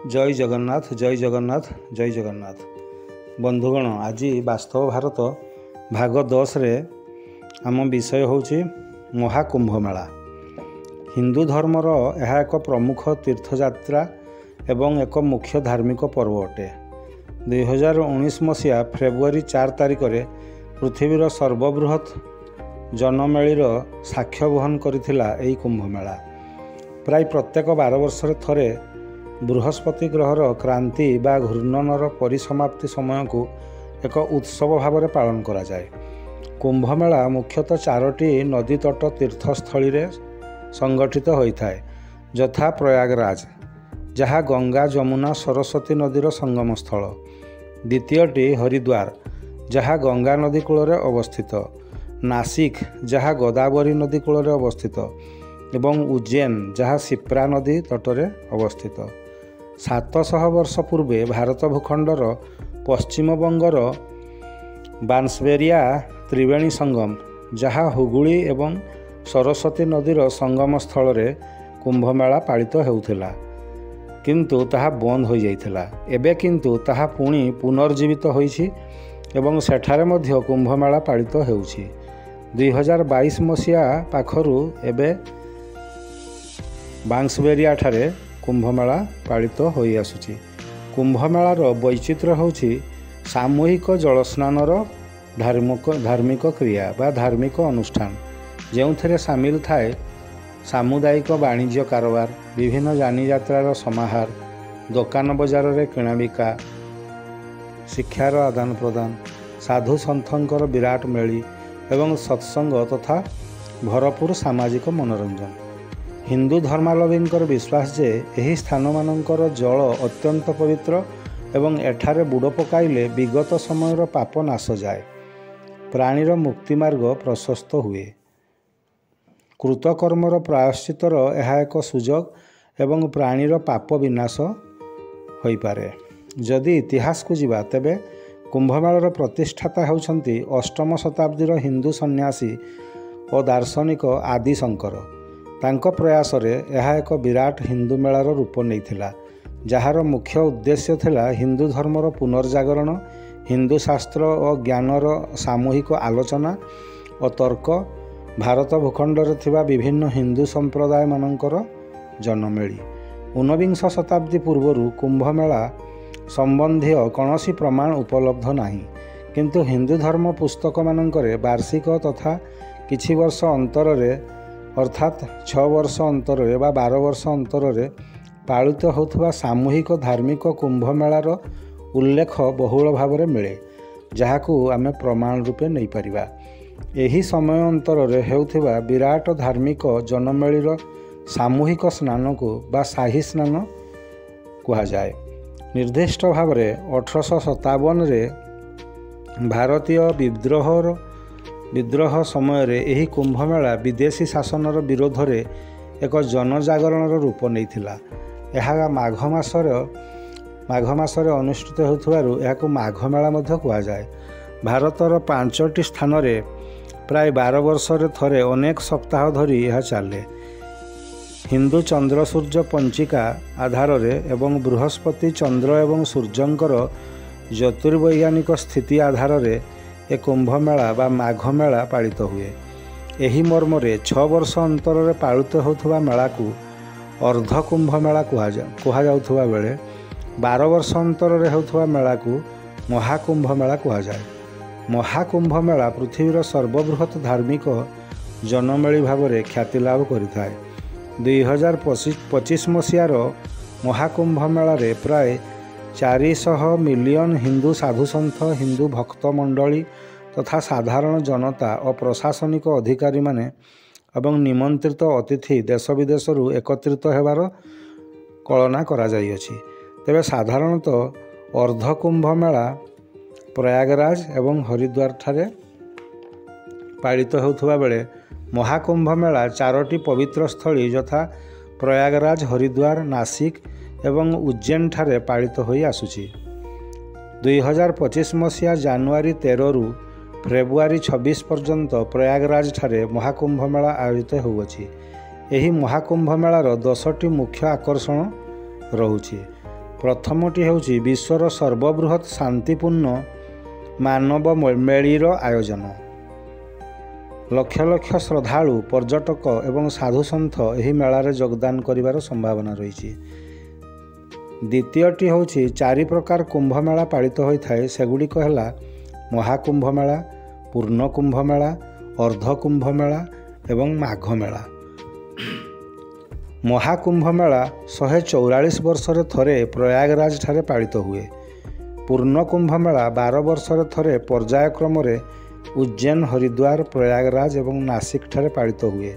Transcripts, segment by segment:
जय जगन्नाथ जय जगन्नाथ जय जगन्नाथ। बंधुगण आज वास्तव भारत भाग 10 रे आम विषय होची महाकुंभमेला। हिंदू धर्मर यह एक प्रमुख तीर्थयात्रा एवं एक मुख्य धार्मिक पर्व अटे। 2019 मसीहा फेब्रुआरी 4 तारिख में पृथ्वीर सर्वबृहत जनमेलीर साक्ष्य वहन करथिला एही कुंभमेला। प्राय प्रत्येक 12 वर्ष थरे बृहस्पति ग्रहर क्रांति बा घूर्णनर परिसमाप्ति समय को एक उत्सव भाव में पालन करा जाए। कुंभमेला मुख्यतः 4टी नदी तट तीर्थस्थली रे संगठित होता है, यथा प्रयागराज जहाँ गंगा जमुना सरस्वती नदीर संगम स्थल, द्वितीयटी हरिद्वार जहाँ गंगा नदी कूल अवस्थित, नासिक जहाँ गोदावरी नदी कूल अवस्थित एवं उज्जैन जहाँ शिप्रा नदी तटरे अवस्थित। 700 वर्ष पूर्वे भारत भूखंडर पश्चिम बंगर बांसबेरिया त्रिवेणी संगम जहाँ हुगुली एवं सरस्वती नदीर संगम स्थल रे कुंभमेला पालित होउथिला, किंतु ताहा बंद हो जाइथिला। एबे किंतु ताहा पुणी पुनर्जीवित होइछि एवं सेठारे मध्य कुंभमेला पालित हेउछि। 2022 मसीहा पाखरु एबे बांसबेरिया ठारे कुंभमेला पालित होई आसुछि। कुंभमेलार वैचित्र्य होछि सामूहिक जलस्नानर धार्मिक क्रिया बा धार्मिक अनुष्ठान, जो सामिल थाए सामुदायिक वाणिज्य कारोबार, विभिन्न यानी यात्रार समाहार, दुकान बजार रे किणाबिका, शिक्षार आदान प्रदान, साधु सन्थंकर विराट मेली एवं सत्संग तथा भरपूर सामाजिक मनोरंजन। हिंदू धर्मावलंबींकर विश्वास जे एही स्थान मानकर जल अत्यंत पवित्र एवं एठारे बुड़ पकाइले विगत समयर पाप नाश जाए, प्राणीर मुक्ति मार्ग प्रशस्त हुए। कृतकर्मर प्रायश्चितर यह एक सुजोग एवं प्राणीर पाप विनाश होई पारे। जदि इतिहास को जिबा तेबे कुंभमेलार प्रतिष्ठाता होउछंती 8म शताब्दीर हिंदू सन्यासी और दार्शनिक आदि शंकर। तांको प्रयास रे यह एक विराट हिंदू मेलार रूप नैथिला, जार मुख्य उद्देश्य थिला हिंदू धर्मर पुनर्जागरण, हिंदू शास्त्र और ज्ञानर सामूहिक आलोचना और तर्क, भारत भूखंडर थिबा विभिन्न हिंदू संप्रदाय मानकर जनमेली। 19 शताब्दी पूर्व कुंभमेला संबंधी कौनसी प्रमाण उपलब्ध नहीं, किंतु हिंदू धर्म पुस्तक मानकरे वार्षिक तथा किछि वर्ष अंतर रे अर्थात 6 वर्ष अंतर बा 12 वर्ष अंतर पालित होथुवा सामूहिक धार्मिक कुंभमेलार उल्लेख बहुल भाव में मिले, जहाकू आमे प्रमाण रूपे नहीं परिबा। एही समय अंतर हेउथिबा विराट धार्मिक जनमेलीर सामूहिक स्नान को बा शाही स्नान कहा जाए। निर्दिष्ट भाव में 1857 रे भारतीय विद्रोह समय रे एही कुंभमेला विदेशी शासनर विरोध रे एक जनजागरण रूप नैथिला। यह माघ मासरे अनुष्ठित होथुवारु याकू माघ मेला मध्य कहा जाए। भारतर 5टी स्थान रे प्राय 12 वर्ष थरे अनेक सप्ताह धरी यह चले। हिंदू चंद्र सूर्य पंचिका आधार रे एवं बृहस्पति चंद्र एवं सूर्यंकर ज्योतिर्वैज्ञानिक स्थिति आधार रे ए कुंभमेला बा माघ मेला पालित हुए। एही मर्मरे 6 वर्ष अंतर पालित होथुवा मेला को अर्ध कुंभमेला कहा जाउथुवा बेले 12 वर्ष अंतर होथुवा मेला को महाकुंभमेला कहा जाए। महाकुंभमेला पृथ्वीर सर्वबृहत धार्मिक जनमेली भाव में ख्याति लाभ करिथाए। 2025 मसीहार महाकुंभमेला रे प्राय 400 मिलियन हिंदू साधुसंथ, हिंदू भक्त मंडली तथा साधारण जनता और प्रशासनिक अधिकारी माने एवं निमंत्रित अतिथि देश विदेश एकत्रित होबार कल्पना करा जाइछि। तेबे साधारणतः अर्ध कुंभमेला प्रयागराज एवं हरिद्वार ठारे पालित होथुवा बेले महाकुंभमेला 4टी पवित्र स्थली यथा प्रयागराज, हरिद्वार, नासिक एवं उज्जैन ठारे पालित होई आसुछि। 2025 मसीहा जानुआरी 13 रु फेब्रुआरी 26 पर्यंत प्रयागराज ठारे महाकुंभमेला आयोजित होउछि। एही महाकुंभमेलार 10टी मुख्य आकर्षण रहुछि। ପ୍ରଥମଟି ହେଉଛି ବିଶ୍ୱର ସର୍ବବୃହତ୍ ଶାନ୍ତିପୂର୍ଣ୍ଣ ମାନବ ମେଳିର ଆୟୋଜନ। ଲକ୍ଷ ଲକ୍ଷ ଶ୍ରଦ୍ଧାଳୁ, ପର୍ଯ୍ୟଟକ ଏବଂ ସାଧୁସନ୍ଥ ଏହି ମେଳାରେ ଯୋଗଦାନ କରିବାର ସମ୍ଭାବନା ରହିଛି। ଦ୍ୱିତୀୟଟି ହେଉଛି 4 ପ୍ରକାର କୁମ୍ଭମେଳା ପାଳିତ ହୋଇଥାଏ। ସେଗୁଡ଼ିକ ହେଲା ମହାକୁମ୍ଭମେଳା, ପୂର୍ଣ୍ଣ କୁମ୍ଭମେଳା, ଅର୍ଦ୍ଧ କୁମ୍ଭମେଳା ଏବଂ ମାଘ ମେଳା। ମହାକୁମ୍ଭମେଳା 144 ବର୍ଷରେ ଥରେ ପ୍ରୟାଗରାଜ ଠାରେ ପାଳିତ ହୁଏ। ପୂର୍ଣ୍ଣ କୁମ୍ଭମେଳା 12 ବର୍ଷରେ ଥରେ ପର୍ଯ୍ୟାୟକ୍ରମରେ ଉଜ୍ଜୈନ, ହରିଦ୍ୱାର, ପ୍ରୟାଗରାଜ ଏବଂ ନାସିକ ଠାରେ ପାଳିତ ହୁଏ।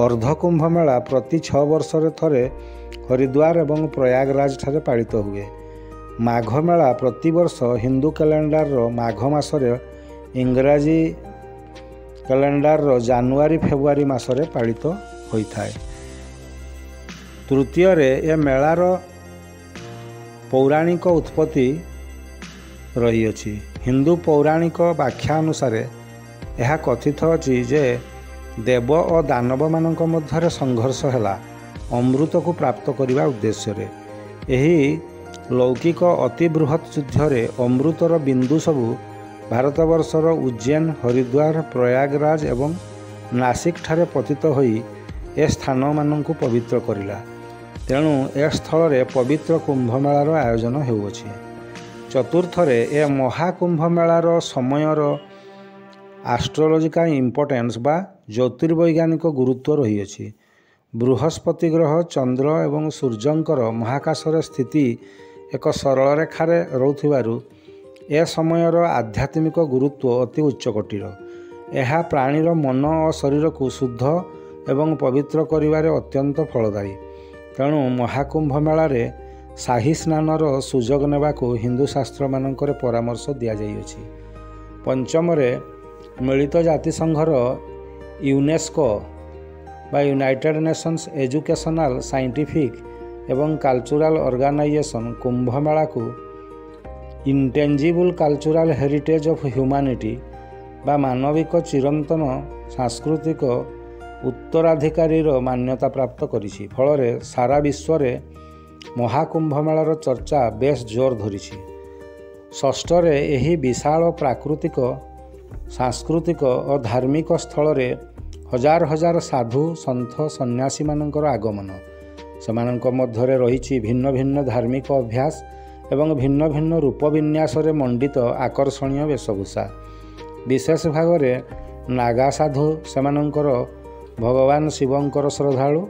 ଅର୍ଦ୍ଧ କୁମ୍ଭମେଳା ପ୍ରତି 6 ବର୍ଷରେ ଥରେ ହରିଦ୍ୱାର ଏବଂ ପ୍ରୟାଗରାଜ ଠାରେ ପାଳିତ ହୁଏ। ମାଘ ମେଳା ପ୍ରତିବର୍ଷ ହିନ୍ଦୁ କ୍ୟାଲେଣ୍ଡରର ମାଘ ମାସରେ, ଇଂରାଜୀ କ୍ୟାଲେଣ୍ଡରର ଜାନୁଆରୀ ଫେବୃଆରୀ ମାସରେ ପାଳିତ ହୋଇଥାଏ। ତୃତୀୟରେ, ଏ ମେଳାର ପୌରାଣିକ ଉତ୍ପତ୍ତି ରହିଅଛି। ହିନ୍ଦୁ ପୌରାଣିକ ବ୍ୟାଖ୍ୟା ଅନୁସାରେ ଏହା କଥିତ ଅଛି ଯେ ଦେବ ଓ ଦାନବମାନଙ୍କ ମଧ୍ୟରେ ସଂଘର୍ଷ ହେଲା ଅମୃତକୁ ପ୍ରାପ୍ତ କରିବା ଉଦ୍ଦେଶ୍ୟରେ। ଏହି ଲୌକିକ ଅତି ବୃହତ୍ ଯୁଦ୍ଧରେ ଅମୃତର ବିନ୍ଦୁ ସବୁ ଭାରତବର୍ଷର ଉଜ୍ଜୈନ, ହରିଦ୍ୱାର, ପ୍ରୟାଗରାଜ ଏବଂ ନାସିକ ଠାରେ ପତିତ ହୋଇ ଏ ସ୍ଥାନମାନଙ୍କୁ ପବିତ୍ର କରିଲା। ତେଣୁ ଏ ସ୍ଥଳରେ ପବିତ୍ର କୁମ୍ଭମେଳାର ଆୟୋଜନ ହେଉଅଛି। ଚତୁର୍ଥରେ, ଏ ମହାକୁମ୍ଭମେଳାର ସମୟର ଆଷ୍ଟ୍ରୋଲୋଜିକାଲ ଇମ୍ପୋର୍ଟାନ୍ସ ବା ଜ୍ୟୋତିର୍ବୈଜ୍ଞାନିକ ଗୁରୁତ୍ୱ ରହିଅଛି। ବୃହସ୍ପତି ଗ୍ରହ, ଚନ୍ଦ୍ର ଏବଂ ସୂର୍ଯ୍ୟଙ୍କର ମହାକାଶରେ ସ୍ଥିତି ଏକ ସରଳ ରେଖାରେ ରହୁଥିବାରୁ ଏ ସମୟର ଆଧ୍ୟାତ୍ମିକ ଗୁରୁତ୍ୱ ଅତି ଉଚ୍ଚକୋଟୀର। ଏହା ପ୍ରାଣୀର ମନ ଓ ଶରୀରକୁ ଶୁଦ୍ଧ ଏବଂ ପବିତ୍ର କରିବାରେ ଅତ୍ୟନ୍ତ ଫଳଦାୟୀ। ତେଣୁ ମହାକୁମ୍ଭ ମେଳାରେ ସାହି ସ୍ନାନର ସୁଯୋଗ ନେବାକୁ ହିନ୍ଦୁ ଶାସ୍ତ୍ରମାନଙ୍କରେ ପରାମର୍ଶ ଦିଆଯାଇଅଛି। ପଞ୍ଚମରେ, ମିଳିତ ଜାତିସଂଘର ୟୁନେସ୍କୋ ବା ୟୁନାଇଟେଡ୍ ନେସନ୍ସ ଏଜୁକେସନାଲ, ସାଇଣ୍ଟିଫିକ୍ ଏବଂ କାଲଚରାଲ ଅର୍ଗାନାଇଜେସନ୍ କୁମ୍ଭମେଳାକୁ ଇଣ୍ଟେଞ୍ଜିବୁଲ୍ କାଲଚରାଲ ହେରିଟେଜ୍ ଅଫ୍ ହ୍ୟୁମାନିଟି ବା ମାନବିକ ଚିରନ୍ତନ ସାଂସ୍କୃତିକ ଉତ୍ତରାଧିକାରୀର ମାନ୍ୟତା ପ୍ରାପ୍ତ କରିଛି। ଫଳରେ ସାରା ବିଶ୍ୱରେ ମହାକୁମ୍ଭମେଳାର ଚର୍ଚ୍ଚା ବେଶ୍ ଜୋର ଧରିଛି। ଷଷ୍ଠରେ, ଏହି ବିଶାଳ ପ୍ରାକୃତିକ, ସାଂସ୍କୃତିକ ଓ ଧାର୍ମିକ ସ୍ଥଳରେ ହଜାର ହଜାର ସାଧୁ, ସନ୍ଥ, ସନ୍ନ୍ୟାସୀମାନଙ୍କର ଆଗମନ। ସେମାନଙ୍କ ମଧ୍ୟରେ ରହିଛି ଭିନ୍ନ ଭିନ୍ନ ଧାର୍ମିକ ଅଭ୍ୟାସ ଏବଂ ଭିନ୍ନ ଭିନ୍ନ ରୂପ ବିନ୍ୟାସରେ ମଣ୍ଡିତ ଆକର୍ଷଣୀୟ ବେଶଭୂଷା। ବିଶେଷ ଭାବରେ ନାଗା ସାଧୁ ସେମାନଙ୍କର ଭଗବାନ ଶିବଙ୍କର ଶ୍ରଦ୍ଧାଳୁ।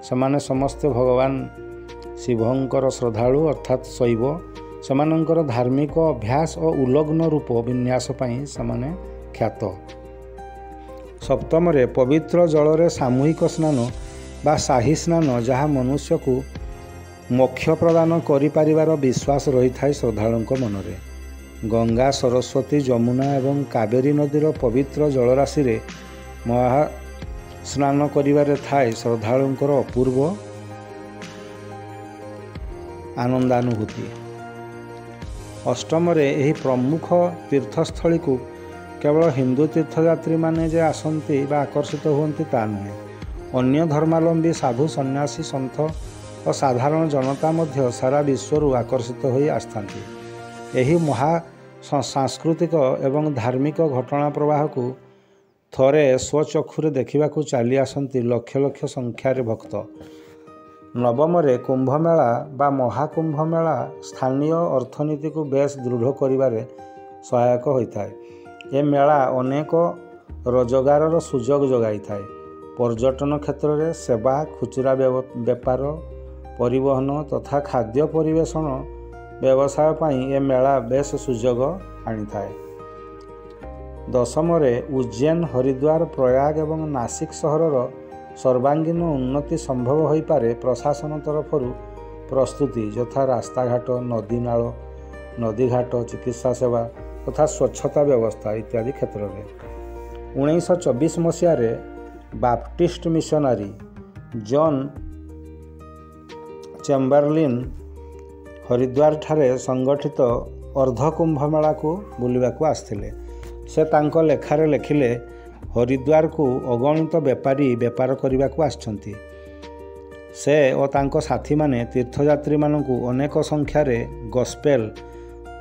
ସେମାନେ ସମସ୍ତେ ଭଗବାନ ଶିବଙ୍କର ଶ୍ରଦ୍ଧାଳୁ ଅର୍ଥାତ୍ ଶୈବ। ସେମାନଙ୍କର ଧାର୍ମିକ ଅଭ୍ୟାସ ଓ ଉଲଗ୍ନ ରୂପ ବିନ୍ୟାସ ପାଇଁ ସେମାନେ ଖ୍ୟାତ। ସପ୍ତମରେ, ପବିତ୍ର ଜଳରେ ସାମୂହିକ ସ୍ନାନ ବା ସାହି ସ୍ନାନ, ଯାହା ମନୁଷ୍ୟକୁ ମୋକ୍ଷ ପ୍ରଦାନ କରିପାରିବାର ବିଶ୍ୱାସ ରହିଥାଏ ଶ୍ରଦ୍ଧାଳୁଙ୍କ ମନରେ। ଗଙ୍ଗା, ସରସ୍ୱତୀ, ଯମୁନା ଏବଂ କାବେରୀ ନଦୀର ପବିତ୍ର ଜଳରାଶିରେ ମହାସ୍ନାନ କରିବାରେ ଥାଏ ଶ୍ରଦ୍ଧାଳୁଙ୍କର ଅପୂର୍ବ ଆନନ୍ଦାନୁଭୂତି। ଅଷ୍ଟମରେ, ଏହି ପ୍ରମୁଖ ତୀର୍ଥସ୍ଥଳୀକୁ କେବଳ ହିନ୍ଦୁ ତୀର୍ଥଯାତ୍ରୀମାନେ ଯେ ଆସନ୍ତି ବା ଆକର୍ଷିତ ହୁଅନ୍ତି ତା ନୁହେଁ। ଅନ୍ୟ ଧର୍ମାବଲମ୍ବୀ ସାଧୁ, ସନ୍ନ୍ୟାସୀ, ସନ୍ଥ ଓ ସାଧାରଣ ଜନତା ମଧ୍ୟ ସାରା ବିଶ୍ୱରୁ ଆକର୍ଷିତ ହୋଇ ଆସିଥାନ୍ତି। ଏହି ମହା ସାଂସ୍କୃତିକ ଏବଂ ଧାର୍ମିକ ଘଟଣା ପ୍ରବାହକୁ ଥରେ ସ୍ୱଚକ୍ଷୁରେ ଦେଖିବାକୁ ଚାଲି ଆସନ୍ତି ଲକ୍ଷ ଲକ୍ଷ ସଂଖ୍ୟାରେ ଭକ୍ତ। ନବମରେ, କୁମ୍ଭମେଳା ବା ମହାକୁମ୍ଭମେଳା ସ୍ଥାନୀୟ ଅର୍ଥନୀତିକୁ ବେଶ୍ ଦୃଢ଼ କରିବାରେ ସହାୟକ ହୋଇଥାଏ। ଏ ମେଳା ଅନେକ ରୋଜଗାରର ସୁଯୋଗ ଯୋଗାଇଥାଏ। ପର୍ଯ୍ୟଟନ କ୍ଷେତ୍ରରେ, ସେବା, ଖୁଚୁରା ବେପାର, ପରିବହନ ତଥା ଖାଦ୍ୟ ପରିବେଷଣ ବ୍ୟବସାୟ ପାଇଁ ଏ ମେଳା ବେଶ୍ ସୁଯୋଗ ଆଣିଥାଏ। ଦଶମରେ, ଉଜ୍ଜୈନ, ହରିଦ୍ୱାର, ପ୍ରୟାଗ ଏବଂ ନାସିକ ସହରର ସର୍ବାଙ୍ଗୀନ ଉନ୍ନତି ସମ୍ଭବ ହୋଇପାରେ ପ୍ରଶାସନ ତରଫରୁ ପ୍ରସ୍ତୁତି, ଯଥା ରାସ୍ତାଘାଟ, ନଦୀନାଳ, ନଦୀଘାଟ, ଚିକିତ୍ସା ସେବା ତଥା ସ୍ୱଚ୍ଛତା ବ୍ୟବସ୍ଥା ଇତ୍ୟାଦି କ୍ଷେତ୍ରରେ। 1924 ମସିହାରେ ବାପ୍ଟିଷ୍ଟ ମିଶନାରୀ ଜନ୍ ଚେମ୍ବରଲିନ୍ ହରିଦ୍ୱାରଠାରେ ସଂଗଠିତ ଅର୍ଦ୍ଧକୁମ୍ଭମେଳାକୁ ବୁଲିବାକୁ ଆସିଥିଲେ। ସେ ତାଙ୍କ ଲେଖାରେ ଲେଖିଲେ, ହରିଦ୍ୱାରକୁ ଅଗଣିତ ବେପାରୀ ବେପାର କରିବାକୁ ଆସିଛନ୍ତି। ସେ ଓ ତାଙ୍କ ସାଥୀମାନେ ତୀର୍ଥଯାତ୍ରୀମାନଙ୍କୁ ଅନେକ ସଂଖ୍ୟାରେ ଗସ୍ପେଲ୍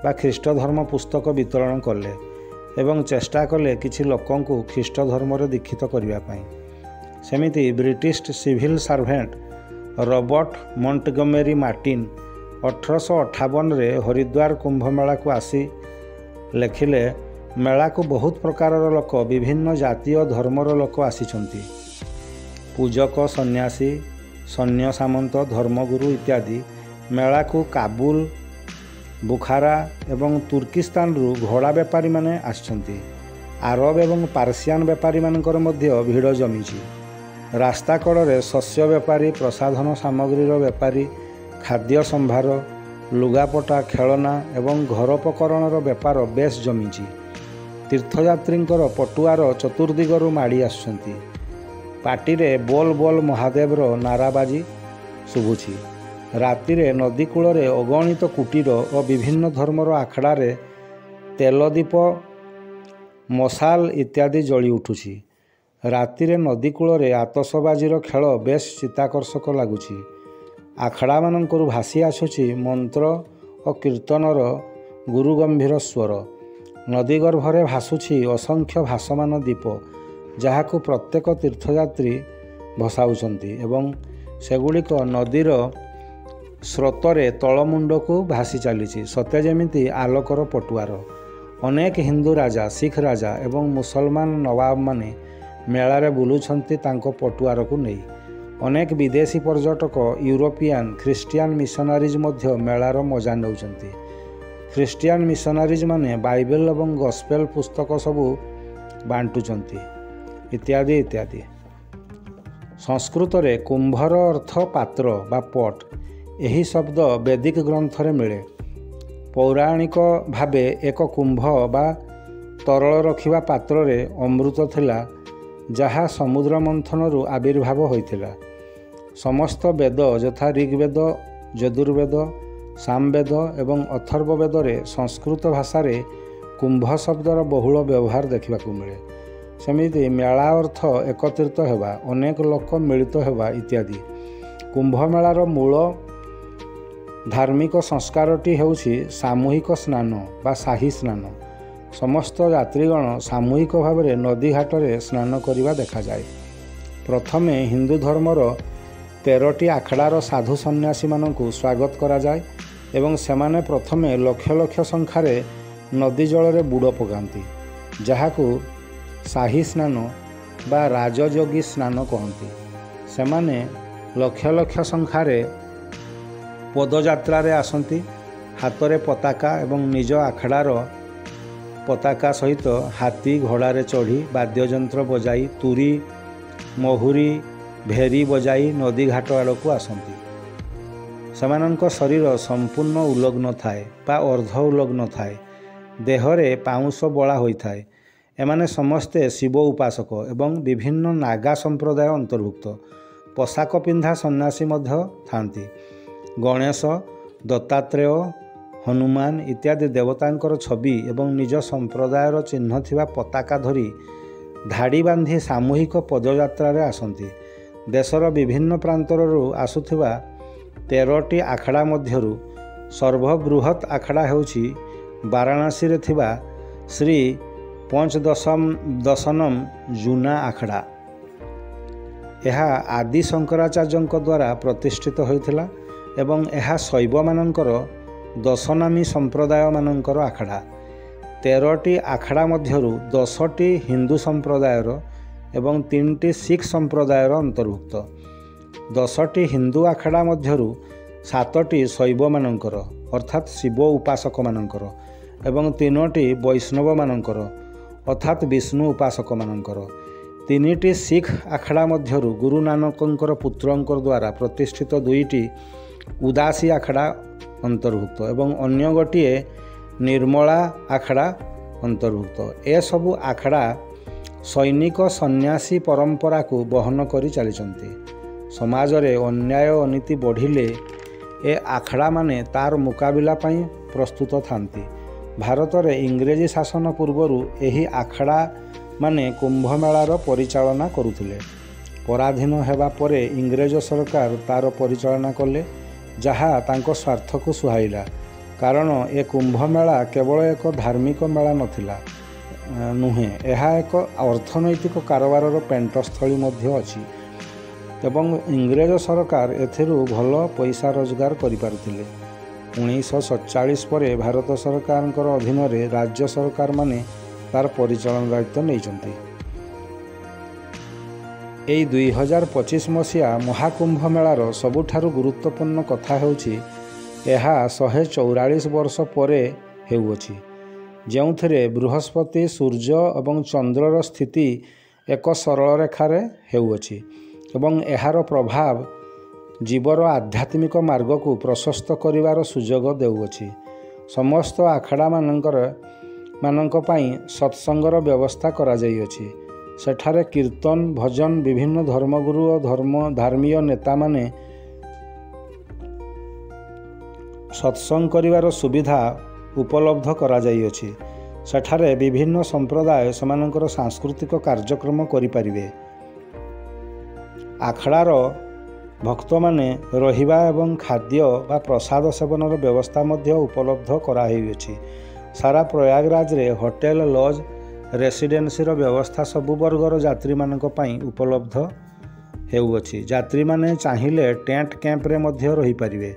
ବା ଖ୍ରୀଷ୍ଟ ଧର୍ମ ପୁସ୍ତକ ବିତରଣ କଲେ ଏବଂ ଚେଷ୍ଟା କଲେ କିଛି ଲୋକଙ୍କୁ ଖ୍ରୀଷ୍ଟ ଧର୍ମରେ ଦୀକ୍ଷିତ କରିବା ପାଇଁ। ସେମିତି British civil servant Robert Montgomery Martin 1858ରେ ହରିଦ୍ୱାର କୁମ୍ଭମେଳାକୁ ଆସି ଲେଖିଲେ, ମେଳାକୁ ବହୁତ ପ୍ରକାରର ଲୋକ, ବିଭିନ୍ନ ଜାତି ଓ ଧର୍ମର ଲୋକ ଆସିଛନ୍ତି। ପୂଜକ, ସନ୍ନ୍ୟାସୀ, ସୈନ୍ୟ ସାମନ୍ତ, ଧର୍ମଗୁରୁ ଇତ୍ୟାଦି। ମେଳାକୁ କାବୁଲ, ବୁଖାରା ଏବଂ ତୁର୍କିସ୍ତାନରୁ ଘୋଡ଼ା ବେପାରୀମାନେ ଆସିଛନ୍ତି। ଆରବ ଏବଂ ପାର୍ସିଆନ ବେପାରୀମାନଙ୍କର ମଧ୍ୟ ଭିଡ଼ ଜମିଛି। ରାସ୍ତା କଡ଼ରେ ଶସ୍ୟ ବେପାରୀ, ପ୍ରସାଧନ ସାମଗ୍ରୀର ବେପାରୀ, ଖାଦ୍ୟ ସମ୍ଭାର, ଲୁଗାପଟା, ଖେଳନା ଏବଂ ଘରୋପକରଣର ବେପାର ବେଶ୍ ଜମିଛି। ତୀର୍ଥଯାତ୍ରୀଙ୍କର ପଟୁଆର ଚତୁର୍ଦିଗରୁ ମାଡ଼ି ଆସୁଛନ୍ତି। ପାଟିରେ ବୋଲ ବୋଲ ମହାଦେବର ନାରାବାଜି ଶୁଭୁଛି। ରାତିରେ ନଦୀ କୂଳରେ ଅଗଣିତ କୁଟୀର ଓ ବିଭିନ୍ନ ଧର୍ମର ଆଖଡ଼ାରେ ତେଲ ଦୀପ, ମଶାଲ ଇତ୍ୟାଦି ଜଳି ଉଠୁଛି। ରାତିରେ ନଦୀ କୂଳରେ ଆତସବାଜିର ଖେଳ ବେଶ୍ ଚିତ୍ତାକର୍ଷକ ଲାଗୁଛି। ଆଖଡ଼ାମାନଙ୍କରୁ ଭାସି ଆସୁଛି ମନ୍ତ୍ର ଓ କୀର୍ତ୍ତନର ଗୁରୁଗମ୍ଭୀର ସ୍ୱର। ନଦୀ ଗର୍ଭରେ ଭାସୁଛି ଅସଂଖ୍ୟ ଭାସମାନ ଦୀପ, ଯାହାକୁ ପ୍ରତ୍ୟେକ ତୀର୍ଥଯାତ୍ରୀ ଭସାଉଛନ୍ତି ଏବଂ ସେଗୁଡ଼ିକ ନଦୀର ସ୍ରୋତରେ ତଳମୁଣ୍ଡକୁ ଭାସି ଚାଲିଛି, ସତେ ଯେମିତି ଆଲୋକର ପଟୁଆର। ଅନେକ ହିନ୍ଦୁ ରାଜା, ଶିଖ ରାଜା ଏବଂ ମୁସଲମାନ ନବାବମାନେ ମେଳାରେ ବୁଲୁଛନ୍ତି ତାଙ୍କ ପଟୁଆରକୁ ନେଇ। ଅନେକ ବିଦେଶୀ ପର୍ଯ୍ୟଟକ, ୟୁରୋପିଆନ, ଖ୍ରୀଷ୍ଟିଆନ ମିଶନାରିଜ୍ ମଧ୍ୟ ମେଳାର ମଜା ନେଉଛନ୍ତି। ଖ୍ରୀଷ୍ଟିଆନ ମିଶନାରିଜମାନେ ବାଇବେଲ ଏବଂ ଗସ୍ପେଲ ପୁସ୍ତକ ସବୁ ବାଣ୍ଟୁଛନ୍ତି ଇତ୍ୟାଦି ଇତ୍ୟାଦି। ସଂସ୍କୃତରେ କୁମ୍ଭର ଅର୍ଥ ପାତ୍ର ବା ପଟ୍। ଏହି ଶବ୍ଦ ବେଦିକ ଗ୍ରନ୍ଥରେ ମିଳେ। ପୌରାଣିକ ଭାବେ ଏକ କୁମ୍ଭ ବା ତରଳ ରଖିବା ପାତ୍ରରେ ଅମୃତ ଥିଲା, ଯାହା ସମୁଦ୍ର ମନ୍ଥନରୁ ଆବିର୍ଭାବ ହୋଇଥିଲା। ସମସ୍ତ ବେଦ ଯଥା ଋଗ୍ବେଦ, ଯଜୁର୍ବେଦ, ସାମବେଦ ଏବଂ ଅଥର୍ବବେଦରେ ସଂସ୍କୃତ ଭାଷାରେ କୁମ୍ଭ ଶବ୍ଦର ବହୁଳ ବ୍ୟବହାର ଦେଖିବାକୁ ମିଳେ। ସେମିତି ମେଳା ଅର୍ଥ ଏକତ୍ରିତ ହେବା, ଅନେକ ଲୋକ ମିଳିତ ହେବା ଇତ୍ୟାଦି। କୁମ୍ଭମେଳାର ମୂଳ ଧାର୍ମିକ ସଂସ୍କାରଟି ହେଉଛି ସାମୂହିକ ସ୍ନାନ ବା ସାହି ସ୍ନାନ। ସମସ୍ତ ଯାତ୍ରୀଗଣ ସାମୂହିକ ଭାବରେ ନଦୀ ଘାଟରେ ସ୍ନାନ କରିବା ଦେଖାଯାଏ। ପ୍ରଥମେ ହିନ୍ଦୁ ଧର୍ମର 13ଟି ଆଖଡ଼ାର ସାଧୁ ସନ୍ନ୍ୟାସୀମାନଙ୍କୁ ସ୍ୱାଗତ କରାଯାଏ ଏବଂ ସେମାନେ ପ୍ରଥମେ ଲକ୍ଷ ଲକ୍ଷ ସଂଖ୍ୟାରେ ନଦୀ ଜଳରେ ବୁଡ଼ ପକାନ୍ତି, ଯାହାକୁ ସାହି ସ୍ନାନ ବା ରାଜଯୋଗୀ ସ୍ନାନ କହନ୍ତି। ସେମାନେ ଲକ୍ଷ ଲକ୍ଷ ସଂଖ୍ୟାରେ ପଦଯାତ୍ରାରେ ଆସନ୍ତି, ହାତରେ ପତାକା ଏବଂ ନିଜ ଆଖଡ଼ାର ପତାକା ସହିତ ହାତୀ, ଘୋଡ଼ାରେ ଚଢ଼ି, ବାଦ୍ୟଯନ୍ତ୍ର ବଜାଇ, ତୁରୀ, ମହୁରୀ, ଭେରୀ ବଜାଇ ନଦୀ ଘାଟ ଆଡ଼କୁ ଆସନ୍ତି। ସେମାନଙ୍କ ଶରୀର ସମ୍ପୂର୍ଣ୍ଣ ଉଲଗ୍ନ ଥାଏ ବା ଅର୍ଦ୍ଧ ଉଲଗ୍ନ ଥାଏ। ଦେହରେ ପାଉଁଶ ବଳା ହୋଇଥାଏ। ଏମାନେ ସମସ୍ତେ ଶିବ ଉପାସକ ଏବଂ ବିଭିନ୍ନ ନାଗା ସମ୍ପ୍ରଦାୟ ଅନ୍ତର୍ଭୁକ୍ତ। ପୋଷାକ ପିନ୍ଧା ସନ୍ନ୍ୟାସୀ ମଧ୍ୟ ଥାନ୍ତି। ଗଣେଶ, ଦତ୍ତାତ୍ରେୟ, ହନୁମାନ ଇତ୍ୟାଦି ଦେବତାଙ୍କର ଛବି ଏବଂ ନିଜ ସମ୍ପ୍ରଦାୟର ଚିହ୍ନ ଥିବା ପତାକା ଧରି ଧାଡ଼ି ବାନ୍ଧି ସାମୂହିକ ପଦଯାତ୍ରାରେ ଆସନ୍ତି। ଦେଶର ବିଭିନ୍ନ ପ୍ରାନ୍ତରରୁ ଆସୁଥିବା 13ଟି ଆଖଡ଼ା ମଧ୍ୟରୁ ସର୍ବବୃହତ୍ ଆଖଡ଼ା ହେଉଛି ବାରାଣାସୀରେ ଥିବା ଶ୍ରୀ ପଞ୍ଚଦଶନମ ଜୁନା ଆଖଡ଼ା। ଏହା ଆଦି ଶଙ୍କରାଚାର୍ଯ୍ୟଙ୍କ ଦ୍ୱାରା ପ୍ରତିଷ୍ଠିତ ହୋଇଥିଲା ଏବଂ ଏହା ଶୈବମାନଙ୍କର ଦଶନାମୀ ସମ୍ପ୍ରଦାୟମାନଙ୍କର ଆଖଡ଼ା। 13ଟି ଆଖଡ଼ା ମଧ୍ୟରୁ 10ଟି ହିନ୍ଦୁ ସମ୍ପ୍ରଦାୟର ଏବଂ 3ଟି ଶିଖ୍ ସମ୍ପ୍ରଦାୟର ଅନ୍ତର୍ଭୁକ୍ତ। 10ଟି ହିନ୍ଦୁ ଆଖଡ଼ା ମଧ୍ୟରୁ 7ଟି ଶୈବମାନଙ୍କର ଅର୍ଥାତ୍ ଶିବ ଉପାସକମାନଙ୍କର ଏବଂ 3ଟି ବୈଷ୍ଣବମାନଙ୍କର ଅର୍ଥାତ୍ ବିଷ୍ଣୁ ଉପାସକମାନଙ୍କର। 3ଟି ଶିଖ୍ ଆଖଡ଼ା ମଧ୍ୟରୁ ଗୁରୁ ନାନକଙ୍କର ପୁତ୍ରଙ୍କ ଦ୍ୱାରା ପ୍ରତିଷ୍ଠିତ 2ଟି ଉଦାସୀ ଆଖଡ଼ା ଅନ୍ତର୍ଭୁକ୍ତ ଏବଂ ଅନ୍ୟ ଗୋଟିଏ ନିର୍ମଳା ଆଖଡ଼ା ଅନ୍ତର୍ଭୁକ୍ତ। ଏସବୁ ଆଖଡ଼ା ସୈନିକ ସନ୍ନ୍ୟାସୀ ପରମ୍ପରାକୁ ବହନ କରି ଚାଲିଛନ୍ତି। ସମାଜରେ ଅନ୍ୟାୟ ଅନୀତି ବଢ଼ିଲେ ଏ ଆଖଡ଼ାମାନେ ତାର ମୁକାବିଲା ପାଇଁ ପ୍ରସ୍ତୁତ ଥାନ୍ତି। ଭାରତରେ ଇଂରେଜୀ ଶାସନ ପୂର୍ବରୁ ଏହି ଆଖଡ଼ାମାନେ କୁମ୍ଭମେଳାର ପରିଚାଳନା କରୁଥିଲେ। ପରାଧୀନ ହେବା ପରେ ଇଂରେଜ ସରକାର ତା'ର ପରିଚାଳନା କଲେ, ଯାହା ତାଙ୍କ ସ୍ୱାର୍ଥକୁ ସୁହାଇଲା। କାରଣ ଏ କୁମ୍ଭମେଳା କେବଳ ଏକ ଧାର୍ମିକ ମେଳା ନୁହେଁ, ଏହା ଏକ ଅର୍ଥନୈତିକ କାରବାରର ପେଣ୍ଠସ୍ଥଳୀ ମଧ୍ୟ ଅଛି ଏବଂ ଇଂରେଜ ସରକାର ଏଥିରୁ ଭଲ ପଇସା ରୋଜଗାର କରିପାରୁଥିଲେ। 1947 ପରେ ଭାରତ ସରକାରଙ୍କର ଅଧୀନରେ ରାଜ୍ୟ ସରକାରମାନେ ତା'ର ପରିଚାଳନା ଦାୟିତ୍ୱ ନେଇଛନ୍ତି। ଏହି 2025 ମସିହା ମହାକୁମ୍ଭ ମେଳାର ସବୁଠାରୁ ଗୁରୁତ୍ୱପୂର୍ଣ୍ଣ କଥା ହେଉଛି ଏହା 144 ବର୍ଷ ପରେ ହେଉଅଛି, ଯେଉଁଥିରେ ବୃହସ୍ପତି, ସୂର୍ଯ୍ୟ ଏବଂ ଚନ୍ଦ୍ରର ସ୍ଥିତି ଏକ ସରଳ ରେଖାରେ ହେଉଅଛି ଏବଂ ଏହାର ପ୍ରଭାବ ଜୀବର ଆଧ୍ୟାତ୍ମିକ ମାର୍ଗକୁ ପ୍ରଶସ୍ତ କରିବାର ସୁଯୋଗ ଦେଉଅଛି। ସମସ୍ତ ଆଖଡ଼ାମାନଙ୍କ ପାଇଁ ସତ୍ସଙ୍ଗର ବ୍ୟବସ୍ଥା କରାଯାଇଅଛି। ସେଠାରେ କୀର୍ତ୍ତନ, ଭଜନ, ବିଭିନ୍ନ ଧର୍ମଗୁରୁ ଓ ଧାର୍ମୀୟ ନେତାମାନେ ସତ୍ସଙ୍ଗ କରିବାର ସୁବିଧା ଉପଲବ୍ଧ କରାଯାଇଅଛି। ସେଠାରେ ବିଭିନ୍ନ ସମ୍ପ୍ରଦାୟ ସେମାନଙ୍କର ସାଂସ୍କୃତିକ କାର୍ଯ୍ୟକ୍ରମ କରିପାରିବେ। ଆଖଡ଼ାର ଭକ୍ତମାନେ ରହିବା ଏବଂ ଖାଦ୍ୟ ବା ପ୍ରସାଦ ସେବନର ବ୍ୟବସ୍ଥା ମଧ୍ୟ ଉପଲବ୍ଧ କରାହେଇଅଛି। ସାରା ପ୍ରୟାଗରାଜରେ ହୋଟେଲ, ଲଜ୍, ରେସିଡେନ୍ସିର ବ୍ୟବସ୍ଥା ସବୁ ବର୍ଗର ଯାତ୍ରୀମାନଙ୍କ ପାଇଁ ଉପଲବ୍ଧ ହେଉଅଛି। ଯାତ୍ରୀମାନେ ଚାହିଁଲେ ଟେଣ୍ଟ କ୍ୟାମ୍ପରେ ମଧ୍ୟ ରହିପାରିବେ।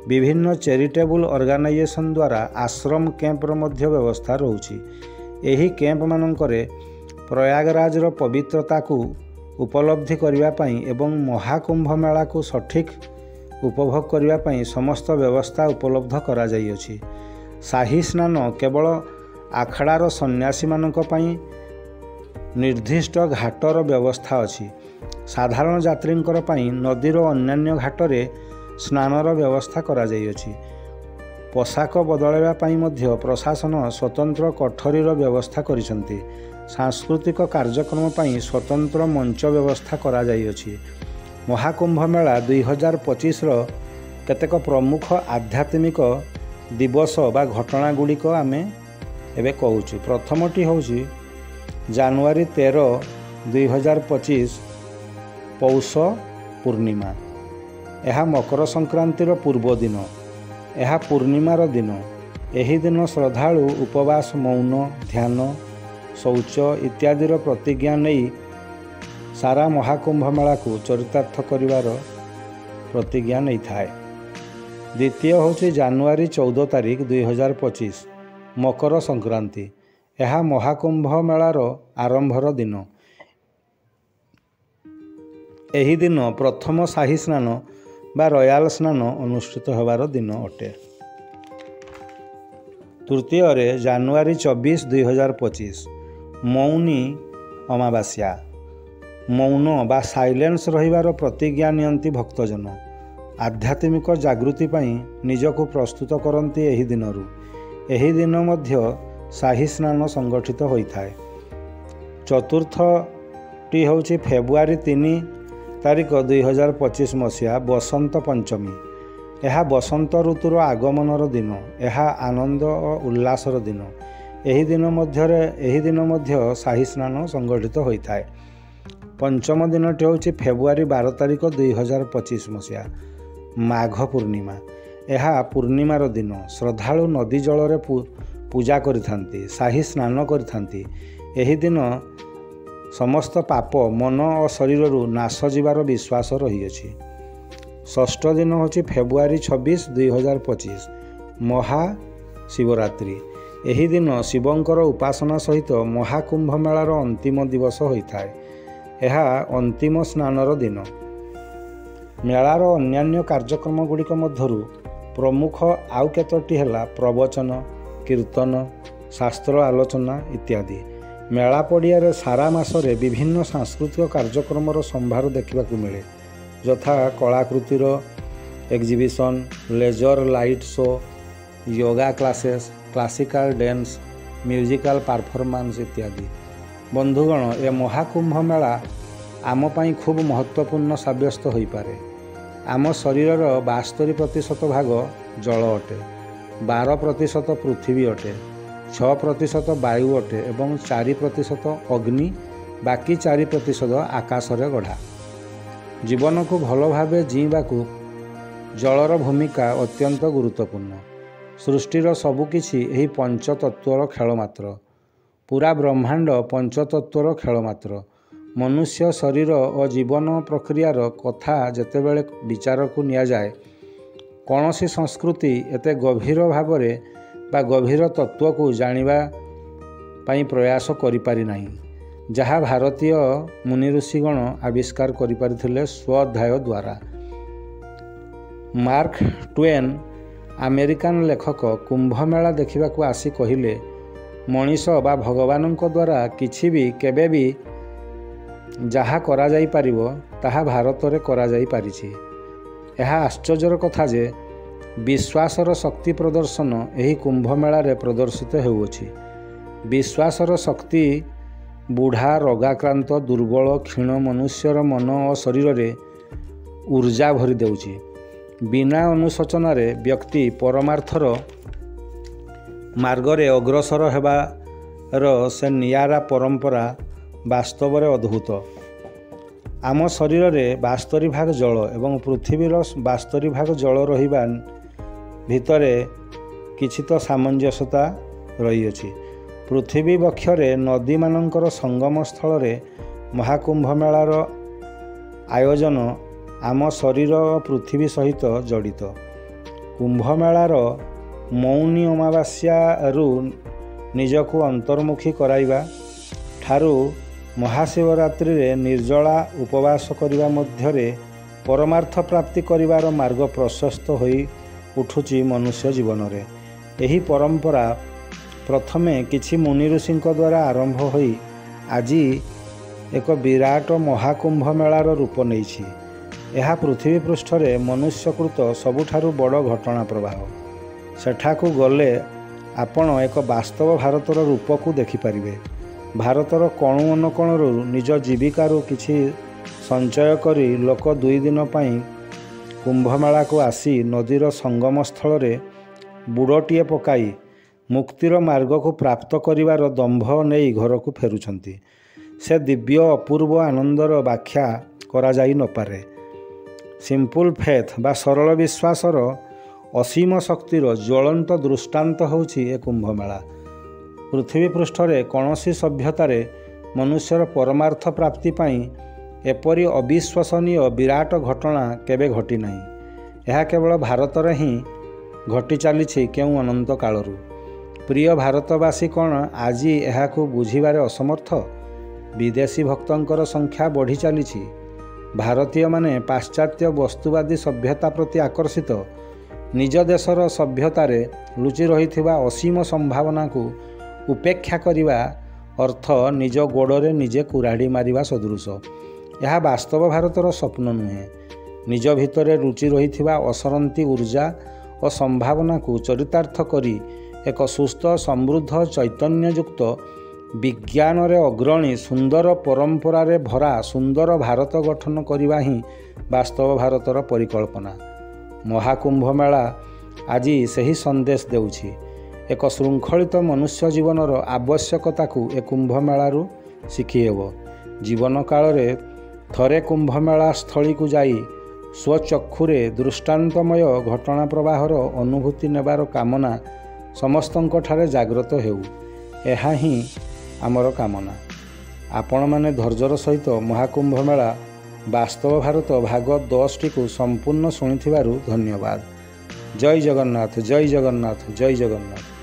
ବିଭିନ୍ନ ଚେରିଟେବୁଲ ଅର୍ଗାନାଇଜେସନ୍ ଦ୍ୱାରା ଆଶ୍ରମ କ୍ୟାମ୍ପର ମଧ୍ୟ ବ୍ୟବସ୍ଥା ରହୁଛି। ଏହି କ୍ୟାମ୍ପମାନଙ୍କରେ ପ୍ରୟାଗରାଜର ପବିତ୍ରତାକୁ ଉପଲବ୍ଧି କରିବା ପାଇଁ ଏବଂ ମହାକୁମ୍ଭ ମେଳାକୁ ସଠିକ୍ ଉପଭୋଗ କରିବା ପାଇଁ ସମସ୍ତ ବ୍ୟବସ୍ଥା ଉପଲବ୍ଧ କରାଯାଇଅଛି। ସାହି ସ୍ନାନ କେବଳ ଆଖଡ଼ାର ସନ୍ନ୍ୟାସୀମାନଙ୍କ ପାଇଁ ନିର୍ଦ୍ଦିଷ୍ଟ ଘାଟର ବ୍ୟବସ୍ଥା ଅଛି। ସାଧାରଣ ଯାତ୍ରୀଙ୍କର ପାଇଁ ନଦୀର ଅନ୍ୟାନ୍ୟ ଘାଟରେ ସ୍ନାନର ବ୍ୟବସ୍ଥା କରାଯାଇଅଛି। ପୋଷାକ ବଦଳାଇବା ପାଇଁ ମଧ୍ୟ ପ୍ରଶାସନ ସ୍ୱତନ୍ତ୍ର କୋଠରୀର ବ୍ୟବସ୍ଥା କରିଛନ୍ତି। ସାଂସ୍କୃତିକ କାର୍ଯ୍ୟକ୍ରମ ପାଇଁ ସ୍ୱତନ୍ତ୍ର ମଞ୍ଚ ବ୍ୟବସ୍ଥା କରାଯାଇଅଛି। ମହାକୁମ୍ଭ ମେଳା 2025ର କେତେକ ପ୍ରମୁଖ ଆଧ୍ୟାତ୍ମିକ ଦିବସ ବା ଘଟଣା ଗୁଡ଼ିକ ଆମେ ଏବେ କହୁଛୁ। ପ୍ରଥମଟି ହେଉଛି ଜାନୁଆରୀ 13, 2025 ପୌଷ ପୂର୍ଣ୍ଣିମା। ଏହା ମକର ସଂକ୍ରାନ୍ତିର ପୂର୍ବ ଦିନ। ଏହା ପୂର୍ଣ୍ଣିମାର ଦିନ। ଏହି ଦିନ ଶ୍ରଦ୍ଧାଳୁ ଉପବାସ, ମୌନ, ଧ୍ୟାନ, ଶୌଚ ଇତ୍ୟାଦିର ପ୍ରତିଜ୍ଞା ନେଇ ସାରା ମହାକୁମ୍ଭ ମେଳାକୁ ଚରିତାର୍ଥ କରିବାର ପ୍ରତିଜ୍ଞା ନେଇଥାଏ। ଦ୍ୱିତୀୟ ହେଉଛି ଜାନୁଆରୀ 14 ତାରିଖ 2025 ମକର ସଂକ୍ରାନ୍ତି। ଏହା ମହାକୁମ୍ଭ ମେଳାର ଆରମ୍ଭର ଦିନ। ଏହି ଦିନ ପ୍ରଥମ ସାହି ସ୍ନାନ ବା ରୟାଲ ସ୍ନାନ ଅନୁଷ୍ଠିତ ହେବାର ଦିନ ଅଟେ। ତୃତୀୟରେ ଜାନୁଆରୀ 24, 2025 ମୌନୀ ଅମାବାସ୍ୟା। ମୌନ ବା ସାଇଲେନ୍ସ ରହିବାର ପ୍ରତିଜ୍ଞା ନିଅନ୍ତି ଭକ୍ତଜନ। ଆଧ୍ୟାତ୍ମିକ ଜାଗୃତି ପାଇଁ ନିଜକୁ ପ୍ରସ୍ତୁତ କରନ୍ତି ଏହି ଦିନରୁ। ଏହି ଦିନ ମଧ୍ୟ ସାହି ସ୍ନାନ ସଂଗଠିତ ହୋଇଥାଏ। ଚତୁର୍ଥଟି ହେଉଛି ଫେବୃଆରୀ 3 ତାରିଖ 2025 ମସିହା ବସନ୍ତ ପଞ୍ଚମୀ। ଏହା ବସନ୍ତ ଋତୁର ଆଗମନର ଦିନ। ଏହା ଆନନ୍ଦ ଓ ଉଲ୍ଲାସର ଦିନ। ଏହି ଦିନ ମଧ୍ୟ ସାହି ସ୍ନାନ ସଂଗଠିତ ହୋଇଥାଏ। ପଞ୍ଚମ ଦିନଟି ହେଉଛି ଫେବୃଆରୀ 12 ତାରିଖ 2025 ମସିହା ମାଘ ପୂର୍ଣ୍ଣିମା। ଏହା ପୂର୍ଣ୍ଣିମାର ଦିନ। ଶ୍ରଦ୍ଧାଳୁ ନଦୀ ଜଳରେ ପୂଜା କରିଥାନ୍ତି, ସାହି ସ୍ନାନ କରିଥାନ୍ତି। ଏହି ଦିନ ସମସ୍ତ ପାପ ମନ ଓ ଶରୀରରୁ ନାଶ ଯିବାର ବିଶ୍ୱାସ ରହିଅଛି। ଷଷ୍ଠ ଦିନ ହେଉଛି ଫେବୃଆରୀ 26, 2025 ମହାଶିବରାତ୍ରି। ଏହି ଦିନ ଶିବଙ୍କର ଉପାସନା ସହିତ ମହାକୁମ୍ଭ ମେଳାର ଅନ୍ତିମ ଦିବସ ହୋଇଥାଏ। ଏହା ଅନ୍ତିମ ସ୍ନାନର ଦିନ। ମେଳାର ଅନ୍ୟାନ୍ୟ କାର୍ଯ୍ୟକ୍ରମ ଗୁଡ଼ିକ ମଧ୍ୟରୁ ପ୍ରମୁଖ ଆଉ କେତୋଟି ହେଲା ପ୍ରବଚନ, କୀର୍ତ୍ତନ, ଶାସ୍ତ୍ର ଆଲୋଚନା ଇତ୍ୟାଦି। ମେଳା ପଡ଼ିଆରେ ସାରା ମାସରେ ବିଭିନ୍ନ ସାଂସ୍କୃତିକ କାର୍ଯ୍ୟକ୍ରମର ସମ୍ଭାର ଦେଖିବାକୁ ମିଳେ, ଯଥା କଳାକୃତିର exhibition, laser light show, yoga classes, classical dance, musical performance ଇତ୍ୟାଦି। ବନ୍ଧୁଗଣ, ଏ ମହାକୁମ୍ଭ ମେଳା ଆମ ପାଇଁ ଖୁବ୍ ମହତ୍ତ୍ୱପୂର୍ଣ୍ଣ ସାବ୍ୟସ୍ତ ହୋଇପାରେ। ଆମ ଶରୀରର 72% ଭାଗ ଜଳ ଅଟେ, 12% ପୃଥିବୀ ଅଟେ, 6% ବାୟୁ ଅଟେ ଏବଂ 4% ଅଗ୍ନି, ବାକି 4% ଆକାଶରେ ଗଢ଼ା। जीवन को भल भाव जीवाकू जलर भूमिका अत्यंत गुरुत्वपूर्ण। सृष्टिर सबुकिछि एही पंचतत्वर खेल मात्र। पूरा ब्रह्मांड पंचतत्वर खेल मात्र। मनुष्य शरीर और जीवन प्रक्रियार कथा जेतेबेले विचार को निया जाए, कौनसी संस्कृति एते गभीर भावरे बा गभीर तत्व को जानिबा पाई प्रयास करि पारि नाही, जहाँ भारतीय मुनि ऋषिगण आविष्कार करि पारिथिले स्वाध्याय द्वारा। मार्क ट्वेन अमेरिकान लेखक कुंभमेला देखिबाकू आसी कहिले, मनीष बा भगवानंक द्वारा किछि भी केबे भी जहाँ करा जाई पारिबो ताहा भारत रे करा जाई पारिछि। यह आश्चर्यर कथा जे विश्वासर शक्ति प्रदर्शन एही कुंभमेला रे प्रदर्शित हेउछि। विश्वासर शक्ति बुढ़ा रोगाक्रांत दुर्बल क्षीण मनुष्यर मन और शरीर रे ऊर्जा भरी देउछि। बिना अनुशोचन व्यक्ति परमार्थर मार्गरे अग्रसर हेबार से नियारा परंपरा वास्तव में अद्भुत। आम शरीर में 72 भाग जल एवं पृथ्वीर 72 भाग जल रहिबा भितरे किछि तो सामंजस्यता रही। पृथ्वी बक्षरे नदी मानकर संगम स्थल रे महाकुंभमेलार आयोजन आम शरीर पृथ्वी सहित जड़ित। कुंभमेलार मौनी अमावास्यारू निजको अंतर्मुखी कराइबा ठारू महाशिवरात्रि रे निर्जला उपवास करिबा मध्यरे परमार्थ प्राप्ति करिवार मार्ग प्रशस्त होई उठुची मनुष्य जीवन रे। एही परंपरा प्रथमे किछि मुनि ऋषिंक द्वारा आरंभ होई आजी एक विराट महाकुंभ मेलार रूप नेइछि। यह पृथ्वी पृष्ठ रे मनुष्यकृत सबुठारु बड़ घटना प्रवाह। सेठाकू गले आपण एक वास्तव भारतर रूप को देखिपारे। भारतर कणु अनुकोणरू निज जीविकारु किछि संचय करी लोक 2 दिन पाई कुंभमेला को आसी नदीर संगम स्थल रे बुड़ोटीए पकाई मुक्तिर मार्ग को प्राप्त करिवार दंभ नहीं घर को फेरुछंती। से दिव्य अपूर्व आनंदर व्याख्या करा जाई न पारे। सिंपल फेथ बा सरल विश्वासर असीम शक्तिर ज्वलंत दृष्टांत होछि ए कुंभमेला। पृथ्वी पृष्ठ रे कौनसी सभ्यतारे मनुष्यर परमार्थ प्राप्ति पाई एपरी अविश्वसनीय विराट घटना केबे घटी नाही। यह केवल भारत रे ही घटी चली केउ अनंत कालरू। प्रिय भारतवासी कौन आज यह बुझिबारे असमर्थ? विदेशी भक्तंकर संख्या बढ़ी चली। भारतीय माने पाश्चात्य वस्तुवादी सभ्यता प्रति आकर्षित निज देशर सभ्यतारे लुचि रहिथिबा असीम संभावना को उपेक्षा करिबा अर्थ निज गोड़े निजे कुराड़ी मारिबा सदृश। यह वास्तव भारतर स्वप्न नुहे। निज भितरे रुचि रहिथिबा असरंती ऊर्जा और संभावना को चरितार्थ करी एक सुस्थ समृद्ध चैतन्ययुक्त विज्ञान रे अग्रणी सुंदर परंपरा रे भरा सुंदर भारत गठन करिबा ही वास्तव भारतर परिकल्पना। महाकुंभमेला आज सही संदेश देउछि। एक श्रृंखलित मनुष्य जीवनर आवश्यकता को ए कुंभमेलारू शिखी हेब। जीवन काल रे थरे कुंभमेला स्थली को जाई स्वचक्षुरे दृष्टांतमय घटना प्रवाहर अनुभूति नेबार कामना समस्तंक ठारे जाग्रत हेउ। एहा ही आमर कामना। आपण माने धैर्यर सहित महाकुंभमेला वास्तव भारत भाग 10 टी को संपूर्ण शुणिथिबारु धन्यवाद। जय जगन्नाथ, जय जगन्नाथ, जय जगन्नाथ।